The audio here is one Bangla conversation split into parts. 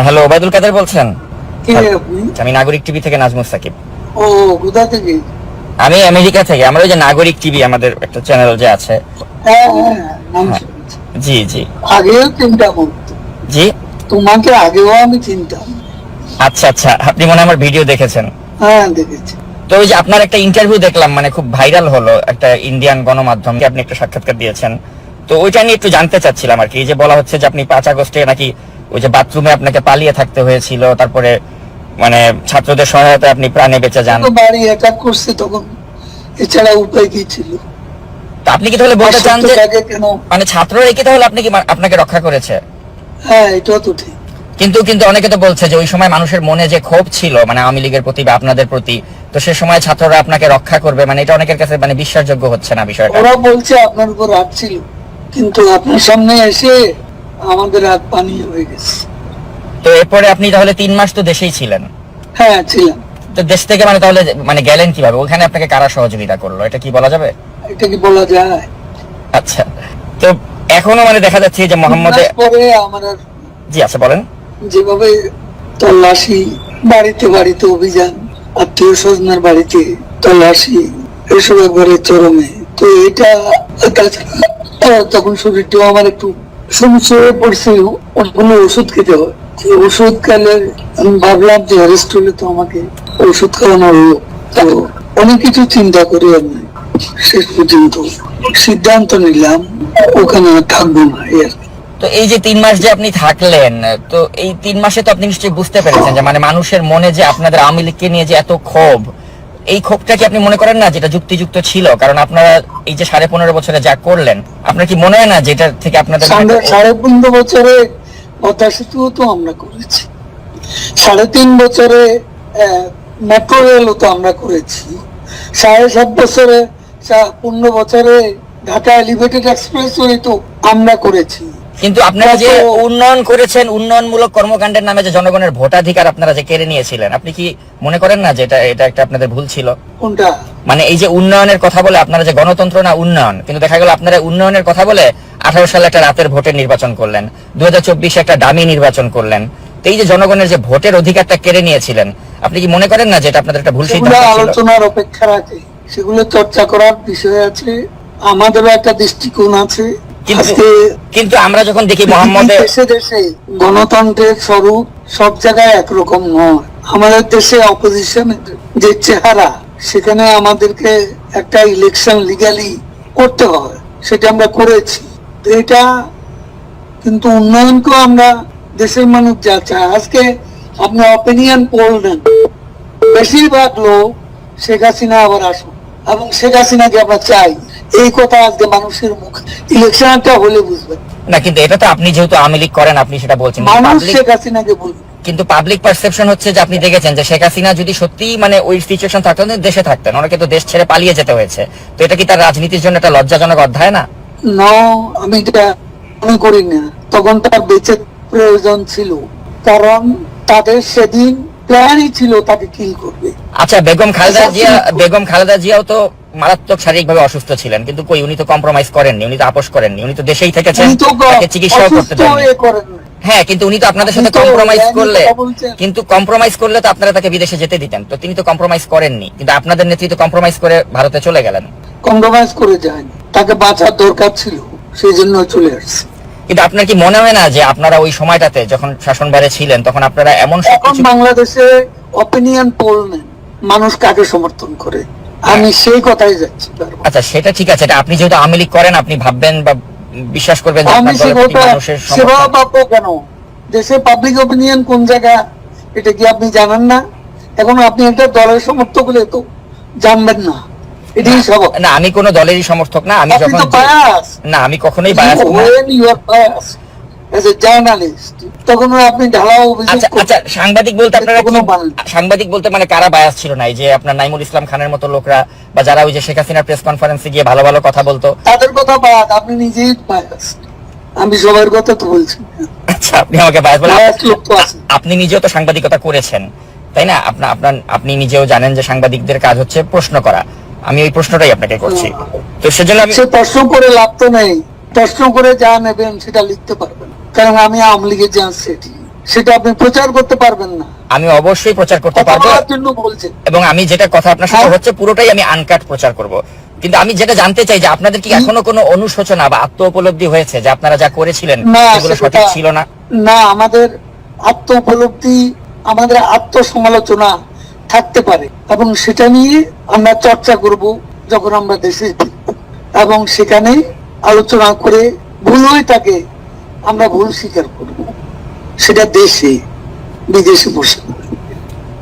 হ্যালো, ওবায়দুল কাদের বলছেন? কে আপনি? আমি নাগরিক টিভি থেকে নাজমুস সাকিব। ও, কোথা থেকে? আমি আমেরিকা থেকে। আমরা ওই যে নাগরিক টিভি, আমাদের একটা চ্যানেল যে আছে। হ্যাঁ হ্যাঁ, নাম হ্যাঁ, শুনেছি। জি জি আগেও চিনতাম তো। জি। তোমাকে আগেও আমি চিনতাম। আচ্ছা আচ্ছা, আপনি মনে হয় আমার ভিডিও দেখেছেন। হ্যাঁ, দেখেছি। তো ওই যে আপনার একটা ইন্টারভিউ দেখলাম, মানে খুব ভাইরাল হলো, একটা ইন্ডিয়ান গণমাধ্যমে আপনি একটা সাক্ষাৎকার দিয়েছেন। তো ওইটা নিয়ে একটু জানতে চাচ্ছিলাম আর কি। এই যে বলা হচ্ছে যে আপনি 5 আগস্টে নাকি ওই যে বাথরুমে আপনাকে পালিয়ে থাকতে হয়েছিল, তারপরে মানে ছাত্রদের সহায়তায় আপনি প্রাণে বেঁচে যান। তো বাড়ি অ্যাটাক করছে তখন, এছাড়া উপায় কি ছিল? তো আপনি কি তাহলে বলতে চান যে সত্যটাকে কেন? মানে ছাত্ররা কি তাহলে আপনি কি আপনাকে রক্ষা করেছে? হ্যাঁ, এটা তো ঠিক। কিন্তু কিন্তু অনেকে তো বলছে যে ওই সময় মানুষের মনে যে ক্ষোভ ছিল মানে আওয়ামী লীগের প্রতি বা আপনাদের প্রতি, তো সে সময় ছাত্ররা আপনাকে রক্ষা করবে, মানে এটা অনেকের কাছে মানে বিশ্বাসযোগ্য হচ্ছে না বিষয়টা। ওরা বলছে আপনার উপর রাগ ছিল, কিন্তু আপনার সামনে এসে আমাদের রাগ পানি হয়ে গেছে। তো এরপরে আপনি তাহলে 3 মাস তো দেশেই ছিলেন। হ্যাঁ, ছিলাম। তো দেশ থেকে মানে তাহলে মানে গেলেন কিভাবে? ওখানে আপনাকে কারা সহযোগিতা করলো, এটা কি বলা যাবে? এটা কি বলা যায়? আচ্ছা। তো এখনো মানে দেখা যাচ্ছে যে মোহাম্মদে। 3 মাস পরে আমার আর জি আচ্ছা, বলেন। যেভাবে তল্লাশি, বাড়িতে বাড়িতে অভিযান, আত্মীয় স্বজনের বাড়িতে তল্লাশি, এসব একবারে চরমে। তো এটা তাছাড়া তখন শরীরটাও আমার একটু সমস্যা হয়ে পড়ছিল, অনেকগুলো ওষুধ খেতে হয়। যে ওষুধ খেলে আমি ভাবলাম যে অ্যারেস্ট হলে তো আমাকে ওষুধ খাওয়ানো হলো। তো অনেক কিছু চিন্তা করে আমি শেষ পর্যন্ত সিদ্ধান্ত নিলাম ওখানে আর থাকবো না, এই আর কি। তো এই যে 3 মাস যে আপনি থাকলেন, তো এই 3 মাসে তো আপনি নিশ্চয়ই বুঝতে পেরেছেন যে মানে মানুষের মনে যে আপনাদের আওয়ামী লীগকে নিয়ে যে এত ক্ষোভ, এই ক্ষোভটা কি আপনি মনে করেন না যেটা যুক্তিযুক্ত ছিল? কারণ আপনারা এই যে 15.5 বছরে যা করলেন, আপনার কি মনে হয় না যেটা থেকে আপনাদের আমরা 15.5 বছরে পদ্মা সেতুও তো আমরা করেছি, 3.5 বছরে মেট্রো রেলও তো আমরা করেছি, 7.5 বছরে 15 বছরে ঢাকা এলিভেটেড এক্সপ্রেসওয়ে তো আমরা করেছি। কিন্তু আপনারা যে উন্নয়ন করেছেন, উন্নয়নমূলক কর্মকাণ্ডের নামে যে জনগণের ভোটাধিকার আপনারা যে কেড়ে নিয়েছিলেন, আপনি কি মনে করেন না যে এটা এটা একটা আপনাদের ভুল ছিল? কোনটা? মানে এই যে উন্নয়নের কথা বলে আপনারা যে গণতন্ত্র না উন্নয়ন, কিন্তু দেখা গেল আপনারা উন্নয়নের কথা বলে 18 সালে একটা রাতের ভোটের নির্বাচন করলেন, 2024 একটা দামি নির্বাচন করলেন। তো এই যে জনগণের যে ভোটের অধিকারটা কেড়ে নিয়েছিলেন, আপনি কি মনে করেন না যে এটা আপনাদের একটা ভুল সিদ্ধান্ত ছিল? আলোচনার অপেক্ষা রাখে, সেগুলো চর্চা করার বিষয় আছে, আমাদেরও একটা দৃষ্টিকোণ আছে। কিন্তু আমরা যখন দেখি মোহাম্মদে দেশে দেশে গণতন্ত্রের স্বরূপ সব জায়গায় একরকম নয়। আমাদের দেশে অপোজিশনের যে চেহারা, সেখানে আমাদেরকে একটা ইলেকশন লিগালি করতে হয়, সেটা আমরা করেছি। তো এটা কিন্তু উন্নয়নকেও আমরা, দেশের মানুষ যা চায়, আজকে আপনি অপিনিয়ন পোল নেন, বেশিরভাগ লোক শেখ হাসিনা আবার আসুন এবং শেখ হাসিনাকে আমরা চাই, এই কথা আজকে মানুষের মুখ। ইলেকশনটা হলে বুঝবেন না, কিন্তু এটা তো আপনি যেহেতু আওয়ামী লীগ করেন আপনি সেটা বলছেন, মানুষ শেখ হাসিনাকে বলবে। কিন্তু পাবলিক পারসেপশন হচ্ছে যে আপনি দেখেছেন যে শেখ হাসিনা যদি সত্যি মানে ওই সিচুয়েশন থাকতেন, দেশে থাকতেন, ওনাকে তো দেশ ছেড়ে পালিয়ে যেতে হয়েছে। তো এটা কি তার রাজনীতির জন্য একটা লজ্জাজনক অধ্যায় না? আমি এটা মনে করি না। তখন তার বেঁচে প্রয়োজন ছিল, কারণ তাদের সেদিন প্ল্যানই ছিল তাকে কিল করবে। আচ্ছা, বেগম খালেদা জিয়াও তো মারাত্মক শারীরিকভাবে অসুস্থ ছিলেন, কিন্তু কই উনি তো কম্প্রোমাইজ করেননি, উনি তো আপোষ করেননি, উনি তো দেশেই থেকেছেন, তাকে চিকিৎসাও করতে দেননি। হ্যাঁ, কিন্তু উনি তো আপনাদের সাথে কম্প্রোমাইজ করলে তো আপনারা তাকে বিদেশে যেতে দিতেন, তো তিনি তো কম্প্রোমাইজ করেননি, কিন্তু আপনাদের নেতৃত্ব কম্প্রোমাইজ করে ভারতে চলে গেলেন। কম্প্রোমাইজ করে যায়নি, তাকে বাঁচার দরকার ছিল, সেই জন্য চলে আসছে। কিন্তু আপনার কি মনে হয় না যে আপনারা ওই সময়টাতে যখন শাসনভারে ছিলেন তখন আপনারা এমন এখন বাংলাদেশে অপিনিয়ন পোল নেন, মানুষ কাকে সমর্থন করে, আমি সেই কথাই যাচ্ছি। আচ্ছা, সেটা ঠিক আছে, এটা আপনি যেহেতু আওয়ামী লীগ করেন আপনি ভাববেন বা বিশ্বাস করবেন যে আপনার দলের প্রতি মানুষের সেবা পাবো কেন? দেশে পাবলিক অপিনিয়ন কোন জায়গা, এটা কি আপনি জানেন না? এখন আপনি একটা দলের সমর্থক হলে তো জানবেন না, এটাই সব। না, আমি কোন দলেরই সমর্থক না। আমি যখন না, আমি কখনোই বায়াস না। as a journalist, তখন আপনি ঢালাও অভিযোগ। আচ্ছা, সাংবাদিক বলতে আপনারা সাংবাদিক বলতে মানে কারা বায়াস ছিল না? এই যে আপনার নাইমুল ইসলাম খানের মতো লোকরা, বা যারা ওই যে শেখ হাসিনার প্রেস কনফারেন্সে গিয়ে ভালো ভালো কথা বলতো, তাদের কথা বাদ, আপনি নিজেই বায়াস। আমি সবার কথা তো বলছি। আচ্ছা, আপনি আমাকে বায়াস বলেন? আপনি নিজেও তো সাংবাদিকতা করেছেন, তাই না? আপনি নিজেও জানেন যে সাংবাদিকদের কাজ হচ্ছে প্রশ্ন করা। আমি ওই প্রশ্নটাই আপনাকে করছি। তো সেজন্য আমি প্রশ্ন করে লাভ তো নেই, প্রশ্ন করে যা নেবেন সেটা লিখতে পারবেন, কারণ আমি আওয়ামী লীগের যে সেটি সেটা আপনি প্রচার করতে পারবেন না। আমি অবশ্যই প্রচার করতে কথা পারবো, বলার জন্য বলছেন। এবং আমি যেটা কথা আপনার সাথে হ্যাঁ। হচ্ছে পুরোটাই আমি আনকাট প্রচার করব। কিন্তু আমি যেটা জানতে চাই যে আপনাদের কি এখনো কোনো অনুশোচনা বা আত্ম উপলব্ধি হয়েছে যে আপনারা যা করেছিলেন না, সেগুলো সেটা সঠিক ছিল না? না, আমাদের আত্ম উপলব্ধি, আমাদের আত্মসমালোচনা থাকতে পারে, এবং সেটা নিয়ে আমরা চর্চা করব যখন আমরা দেশে ফিরব, এবং সেখানে আলোচনা করে ভুল হয়ে থাকে আমরা ভুল স্বীকার করব, সেটা দেশে বিদেশে বসে।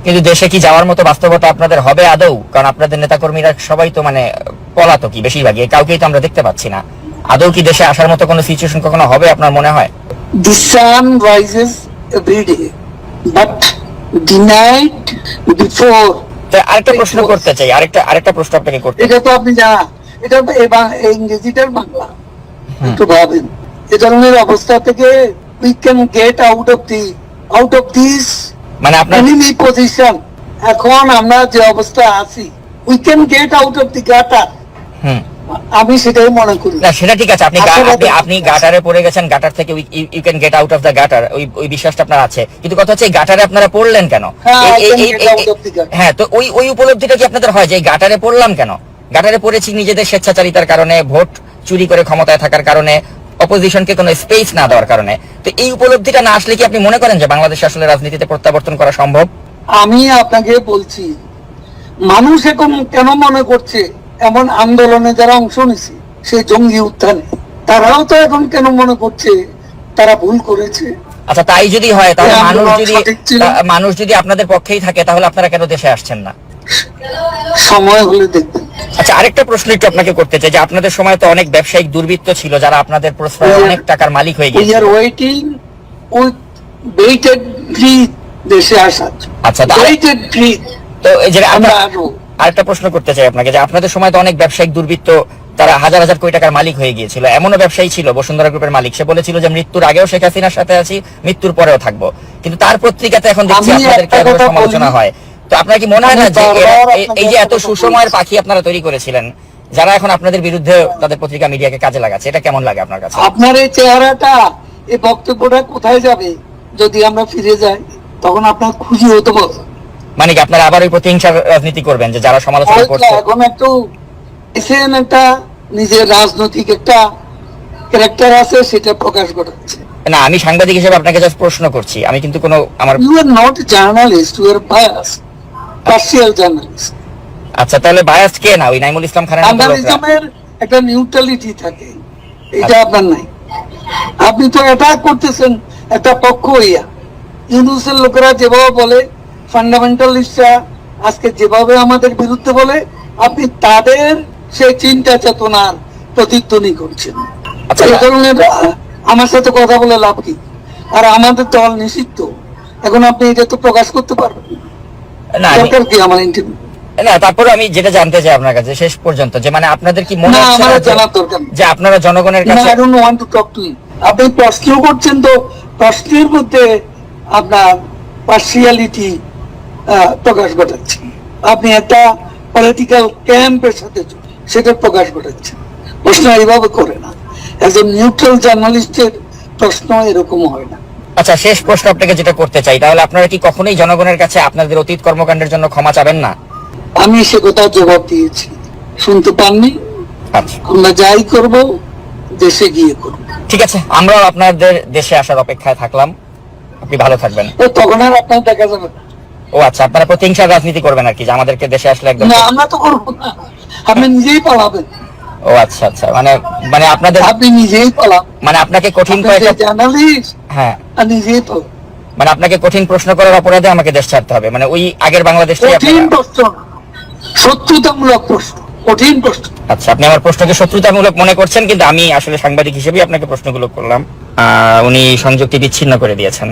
কিন্তু দেশে কি যাওয়ার মতো বাস্তবতা আপনাদের হবে আদৌ? কারণ আপনাদের নেতাকর্মীরা সবাই তো মানে পলাতকই বেশিরভাগই, কাউকেই তো আমরা দেখতে পাচ্ছি না। আদৌ কি দেশে আসার মতো কোনো সিচুয়েশন কখনো হবে আপনার মনে হয়? The sun rises every day, but denied before. তো আরেকটা প্রশ্ন করতে চাই, আরেকটা প্রশ্ন আপনাকে করতে এটা তো আপনি জানা, এটা তো এই ইংরেজিটার বাংলা। একটু ভাবেন, এ ধরনের অবস্থা থেকে we can get out of this মানে আপনার enemy position. এখন আমরা যে অবস্থা আছি, we can get out of the gutter. হুম আমি সেটাই মনে করি। না সেটা ঠিক আছে, আপনি আসলে আপনি গাটারে পড়ে গেছেন, গাটার থেকে you can get out of the gutter, ওই বিশ্বাসটা আপনার আছে। কিন্তু কথা হচ্ছে এই গাটারে আপনারা পড়লেন কেন? হ্যাঁ, I can get out of the gutter. হ্যাঁ, তো ওই উপলব্ধিটা কি আপনাদের হয় যে এই গাটারে পড়লাম কেন? গাটারে পড়েছি নিজেদের স্বেচ্ছাচারিতার কারণে, ভোট চুরি করে ক্ষমতায় থাকার কারণে, অপোজিশনকে কোনো স্পেস না দেওয়ার কারণে। তো এই উপলব্ধিটা না আসলে কি আপনি মনে করেন যে বাংলাদেশে আসলে রাজনীতিতে প্রত্যাবর্তন করা সম্ভব? আমি আপনাকে বলছি, মানুষ এখন কেন মনে করছে, এমন আন্দোলনে যারা অংশ নিছে, সেই জঙ্গি উত্থানে, তারাও তো এখন কেন মনে করছে তারা ভুল করেছে। আচ্ছা, তাই যদি হয় তাহলে এই মানুষ আন্দোলন যদি সঠিক ছিল। মানুষ যদি আপনাদের পক্ষেই থাকে তাহলে আপনারা কেন দেশে আসছেন না? সময় হলে দেখবেন। আচ্ছা, আরেকটা প্রশ্ন একটু আপনাকে করতে চাই যে আপনাদের সময় তো অনেক ব্যবসায়িক দুর্বৃত্ত ছিল যারা আপনাদের প্রশ্রয়ে অনেক টাকার মালিক হয়ে We গিয়েছিল। are waiting with bated breath দেশে আসার। আচ্ছা, bated breath। তো এই যে আমরা আমরা আসবো। আরেকটা প্রশ্ন করতে চাই আপনাকে যে আপনাদের সময় তো অনেক ব্যবসায়িক দুর্বৃত্ত তারা হাজার হাজার কোটি টাকার মালিক হয়ে গিয়েছিল। এমনও ব্যবসায়ী ছিল, বসুন্ধরা গ্রুপের মালিক, সে বলেছিল যে মৃত্যুর আগেও শেখ হাসিনার সাথে আছি, মৃত্যুর পরেও থাকবো। কিন্তু তার পত্রিকাতে এখন দেখছি আমি আপনাদেরকে একটা এভাবে কথা সমালোচনা বলি। হয়। তো আপনার কি মনে হয় না আমি যে বারবার এই যে এত আপনাকে সুসময়ের বলছি। পাখি আপনারা তৈরি করেছিলেন, যারা এখন আপনাদের বিরুদ্ধে তাদের পত্রিকা মিডিয়াকে কাজে লাগাচ্ছে, এটা কেমন লাগে আপনার কাছে? আপনার এই চেহারাটা, এই বক্তব্যটা কোথায় যাবে যদি আমরা ফিরে যাই? তখন আপনার খুশি হতে বল। মানে কি আপনারা আবার ওই প্রতিহিংসার রাজনীতি করবেন যে যারা সমালোচনা করছে? এখন একটু এসেন, একটা নিজের রাজনৈতিক একটা ক্যারেক্টার আছে, সেটা প্রকাশ ঘটাচ্ছে। না, আমি সাংবাদিক হিসেবে আপনাকে জাস্ট প্রশ্ন করছি, আমি কিন্তু কোনো আমার you are not journalist, you are bias, partial journalist. আচ্ছা, তাহলে বায়াস কে? না ওই নাইমুল ইসলাম খানের মতো লোকরা? জার্নালিজমের একটা নিউট্রালিটি থাকে, এটা আপনার নাই। আপনি তো অ্যাটাক করতেছেন একটা পক্ষ হইয়া। ইউনুসের লোকেরা যেভাবে বলে, ফান্ডামেন্টালিস্টরা আজকে যেভাবে আমাদের বিরুদ্ধে বলে, আপনি তাদের সেই চিন্তা চেতনার প্রতিধ্বনি করছেন। আচ্ছা, এই ধরনের আমার সাথে কথা বলে লাভ কি? আর আমাদের দল নিষিদ্ধ, এখন আপনি এটা তো প্রকাশ করতে পারবেন না দরকার কি আমার ইন্টারভিউ? না, তারপরে আমি যেটা জানতে চাই আপনার কাছে শেষ পর্যন্ত, যে মানে আপনাদের কি মনে না, হচ্ছে আমার না জানার দরকার নেই। যে আপনারা জনগণের না, কাছে I don't want to talk to you. আপনি প্রশ্ন করছেন, তো প্রশ্নের মধ্যে আপনার পার্সিয়ালিটি প্রকাশ ঘটাচ্ছেন। আপনি একটা পলিটিক্যাল ক্যাম্পের সাথে সেটা প্রকাশ ঘটাচ্ছেন। প্রশ্ন এইভাবে করে না, একজন নিউট্রাল জার্নালিস্টের প্রশ্ন এরকম হয় না। আচ্ছা, শেষ প্রশ্ন আপনাকে যেটা করতে চাই, তাহলে আপনারা কি কখনোই জনগণের কাছে আপনাদের অতীত কর্মকাণ্ডের জন্য ক্ষমা চাবেন না? আমি সে কথা জবাব দিয়েছি, শুনতে পাননি। আচ্ছা, আমরা যাই করব দেশে গিয়ে করব। ঠিক আছে, আমরাও আপনাদের দেশে আসার অপেক্ষায় থাকলাম। আপনি ভালো থাকবেন। তো তখন আর আপনার দেখা যাবে না। ও আচ্ছা, আপনারা প্রতিহিংসার রাজনীতি করবেন আর কি, যে আমাদেরকে দেশে আসলে একদম? না, আমরা তো করবো না, আপনি নিজেই পালাবেন। ও আচ্ছা আচ্ছা, মানে আপনাদের আপনি নিজেই পালান, মানে আপনাকে কঠিন কয়েকটা জার্নালিস্ট হ্যাঁ, আর নিজেই পালান। মানে আপনাকে কঠিন প্রশ্ন করার অপরাধে আমাকে দেশ ছাড়তে হবে, মানে ওই আগের বাংলাদেশটাই কঠিন আপনারা? প্রশ্ন না, শত্রুতামূলক প্রশ্ন, কঠিন প্রশ্ন। আচ্ছা, আপনি আমার প্রশ্নকে শত্রুতামূলক মনে করছেন, কিন্তু আমি আসলে সাংবাদিক হিসেবেই আপনাকে প্রশ্নগুলো করলাম। উনি সংযুক্তি বিচ্ছিন্ন করে দিয়েছেন।